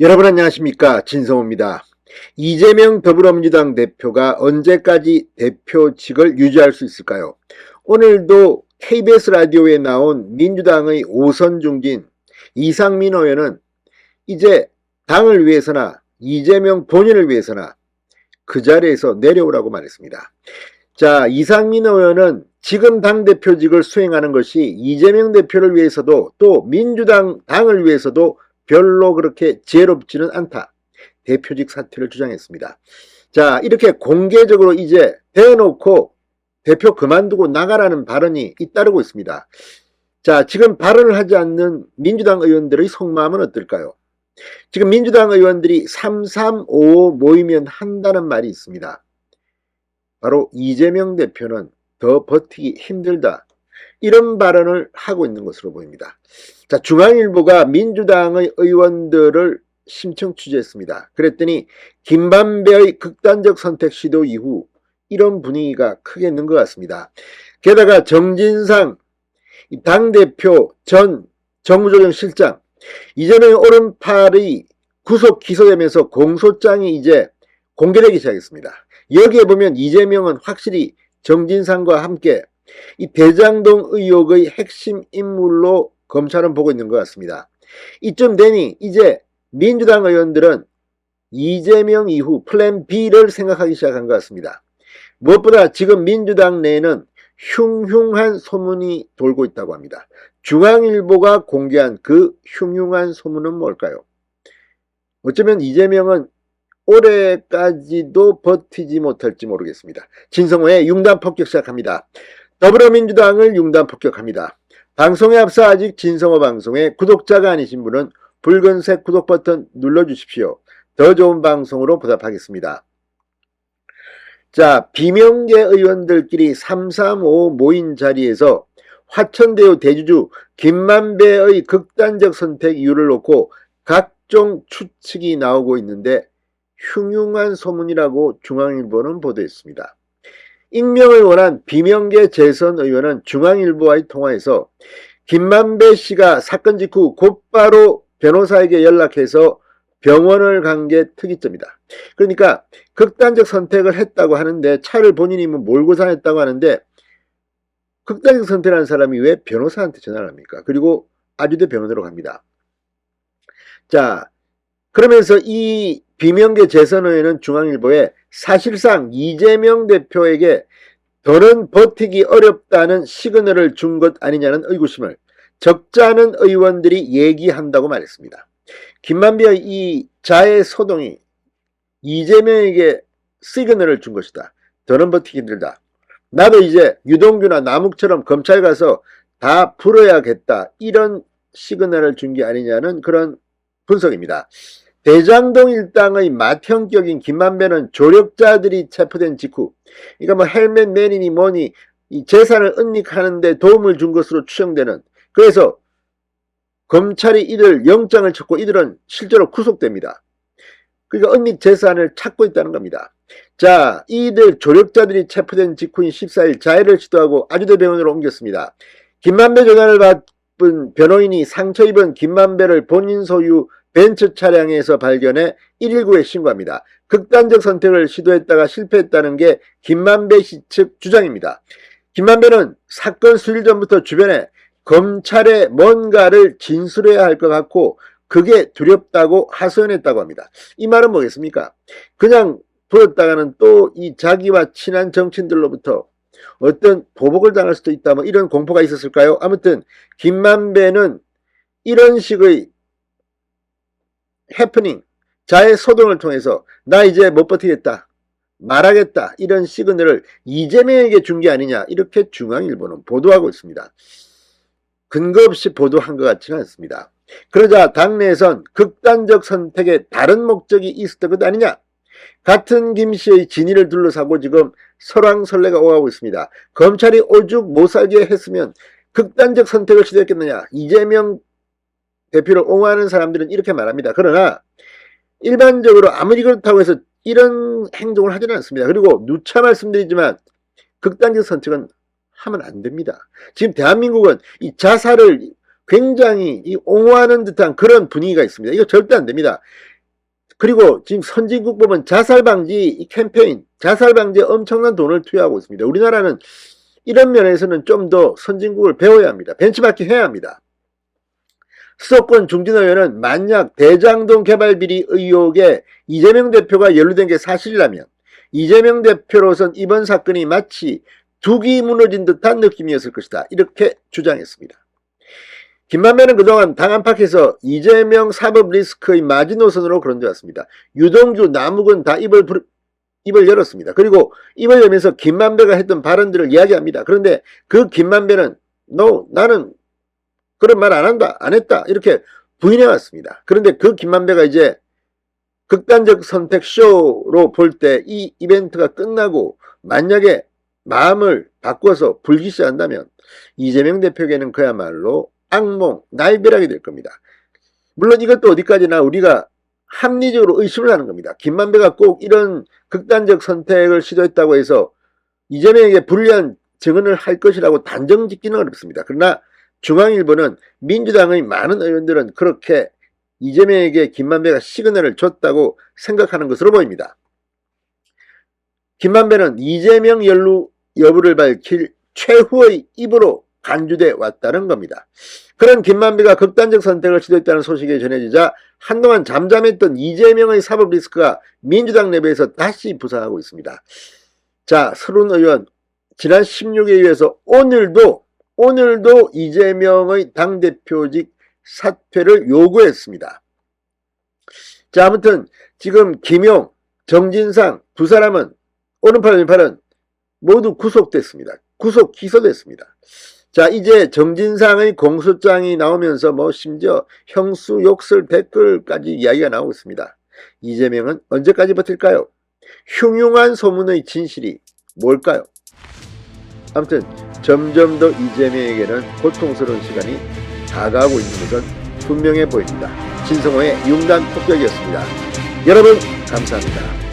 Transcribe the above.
여러분 안녕하십니까, 진성호입니다. 이재명 더불어민주당 대표가 언제까지 대표직을 유지할 수 있을까요? 오늘도 KBS 라디오에 나온 민주당의 5선 중진 이상민 의원은 이제 당을 위해서나 이재명 본인을 위해서나 그 자리에서 내려오라고 말했습니다. 자, 이상민 의원은 지금 당대표직을 수행하는 것이 이재명 대표를 위해서도 또 민주당 당을 위해서도 별로 그렇게 지혜롭지는 않다. 대표직 사퇴를 주장했습니다. 자, 이렇게 공개적으로 이제 대놓고 대표 그만두고 나가라는 발언이 잇따르고 있습니다. 자, 지금 발언을 하지 않는 민주당 의원들의 속마음은 어떨까요? 지금 민주당 의원들이 3355 모이면 한다는 말이 있습니다. 바로 이재명 대표는 더 버티기 힘들다, 이런 발언을 하고 있는 것으로 보입니다. 자, 중앙일보가 민주당의 의원들을 심층 취재했습니다. 그랬더니 김만배의 극단적 선택 시도 이후 이런 분위기가 크게 는 것 같습니다. 게다가 정진상 당대표 전 정무조정실장 이재명의 오른팔이 구속 기소되면서 공소장이 이제 공개되기 시작했습니다. 여기에 보면 이재명은 확실히 정진상과 함께 이 대장동 의혹의 핵심 인물로 검찰은 보고 있는 것 같습니다. 이쯤 되니 이제 민주당 의원들은 이재명 이후 플랜 B를 생각하기 시작한 것 같습니다. 무엇보다 지금 민주당 내에는 흉흉한 소문이 돌고 있다고 합니다. 중앙일보가 공개한 그 흉흉한 소문은 뭘까요? 어쩌면 이재명은 올해까지도 버티지 못할지 모르겠습니다. 진성호의 융단 폭격 시작합니다. 더불어민주당을 융단 폭격합니다. 방송에 앞서 아직 진성호 방송에 구독자가 아니신 분은 붉은색 구독 버튼 눌러주십시오. 더 좋은 방송으로 보답하겠습니다. 자, 비명계 의원들끼리 335 모인 자리에서 화천대유 대주주 김만배의 극단적 선택 이유를 놓고 각종 추측이 나오고 있는데 흉흉한 소문이라고 중앙일보는 보도했습니다. 익명을 원한 비명계 재선 의원은 중앙일보와의 통화에서 김만배 씨가 사건 직후 곧바로 변호사에게 연락해서 병원을 간 게 특이점이다. 그러니까 극단적 선택을 했다고 하는데 차를 본인이 몰고 다녔다고 하는데 극단적 선택하는 사람이 왜 변호사한테 전화를 합니까? 그리고 아주대 병원으로 갑니다. 자, 그러면서 이 비명계 재선 의원은 중앙일보에 사실상 이재명 대표에게 더는 버티기 어렵다는 시그널을 준 것 아니냐는 의구심을 적지 않은 의원들이 얘기한다고 말했습니다. 김만배의 이 자해 소동이 이재명에게 시그널을 준 것이다. 더는 버티기 힘들다. 나도 이제 유동규나 남욱처럼 검찰 가서 다 풀어야겠다, 이런 시그널을 준 게 아니냐는 그런 분석입니다. 대장동 일당의 맏형격인 김만배는 조력자들이 체포된 직후, 그러니까 뭐 헬멧맨이니 뭐니 이 재산을 은닉하는 데 도움을 준 것으로 추정되는, 그래서 검찰이 이들 영장을 쳤고 이들은 실제로 구속됩니다. 그러니까 은닉 재산을 찾고 있다는 겁니다. 자, 이들 조력자들이 체포된 직후인 14일 자해를 시도하고 아주대 병원으로 옮겼습니다. 김만배 전화를 받은 변호인이 상처 입은 김만배를 본인 소유 벤츠 차량에서 발견해 119에 신고합니다. 극단적 선택을 시도했다가 실패했다는 게 김만배 씨 측 주장입니다. 김만배는 사건 수일 전부터 주변에 검찰에 뭔가를 진술해야 할 것 같고 그게 두렵다고 하소연했다고 합니다. 이 말은 뭐겠습니까? 그냥 두었다가는 또 이 자기와 친한 정치인들로부터 어떤 보복을 당할 수도 있다, 뭐 이런 공포가 있었을까요? 아무튼 김만배는 이런 식의 해프닝, 자해 소동을 통해서 나 이제 못 버티겠다, 말하겠다, 이런 시그널을 이재명에게 준 게 아니냐, 이렇게 중앙일보는 보도하고 있습니다. 근거 없이 보도한 것 같지는 않습니다. 그러자 당내에선 극단적 선택에 다른 목적이 있었던 것 아니냐, 같은 김씨의 진위를 둘러싸고 지금 설왕설래가 오가고 있습니다. 검찰이 오죽 못살게 했으면 극단적 선택을 시도했겠느냐, 이재명 대표를 옹호하는 사람들은 이렇게 말합니다. 그러나 일반적으로 아무리 그렇다고 해서 이런 행동을 하지는 않습니다. 그리고 누차 말씀드리지만 극단적 선택은 하면 안 됩니다. 지금 대한민국은 이 자살을 굉장히 옹호하는 듯한 그런 분위기가 있습니다. 이거 절대 안 됩니다. 그리고 지금 선진국법은 자살방지 캠페인, 자살방지에 엄청난 돈을 투여하고 있습니다. 우리나라는 이런 면에서는 좀 더 선진국을 배워야 합니다. 벤치마킹 해야 합니다. 수도권 중진의원은 만약 대장동 개발 비리 의혹에 이재명 대표가 연루된 게 사실이라면 이재명 대표로선 이번 사건이 마치 둑이 무너진 듯한 느낌이었을 것이다. 이렇게 주장했습니다. 김만배는 그동안 당 안팎에서 이재명 사법 리스크의 마지노선으로 거론되었습니다. 유동규, 남욱은 다 입을 열었습니다. 그리고 입을 열면서 김만배가 했던 발언들을 이야기합니다. 그런데 그 김만배는 나는 그런 말 안 한다, 안 했다 이렇게 부인해 왔습니다. 그런데 그 김만배가 이제 극단적 선택 쇼로 볼 때 이 이벤트가 끝나고 만약에 마음을 바꿔서 불기시한다면 이재명 대표에게는 그야말로 악몽, 날벼락이 될 겁니다. 물론 이것도 어디까지나 우리가 합리적으로 의심을 하는 겁니다. 김만배가 꼭 이런 극단적 선택을 시도했다고 해서 이재명에게 불리한 증언을 할 것이라고 단정 짓기는 어렵습니다. 그러나 중앙일보는 민주당의 많은 의원들은 그렇게 이재명에게 김만배가 시그널을 줬다고 생각하는 것으로 보입니다. 김만배는 이재명 연루 여부를 밝힐 최후의 입으로 간주돼 왔다는 겁니다. 그런 김만배가 극단적 선택을 시도했다는 소식이 전해지자 한동안 잠잠했던 이재명의 사법 리스크가 민주당 내부에서 다시 부상하고 있습니다. 자, 서른 의원 지난 16일에 이어서 오늘도 이재명의 당대표직 사퇴를 요구했습니다. 자, 아무튼 지금 김용, 정진상 두 사람은 오른팔 왼팔은 모두 구속됐습니다. 기소됐습니다. 자, 이제 정진상의 공소장이 나오면서 심지어 형수 욕설 댓글까지 이야기가 나오고 있습니다. 이재명은 언제까지 버틸까요? 흉흉한 소문의 진실이 뭘까요? 아무튼 점점 더 이재명에게는 고통스러운 시간이 다가오고 있는 것은 분명해 보입니다. 진성호의 융단 폭격이었습니다. 여러분 감사합니다.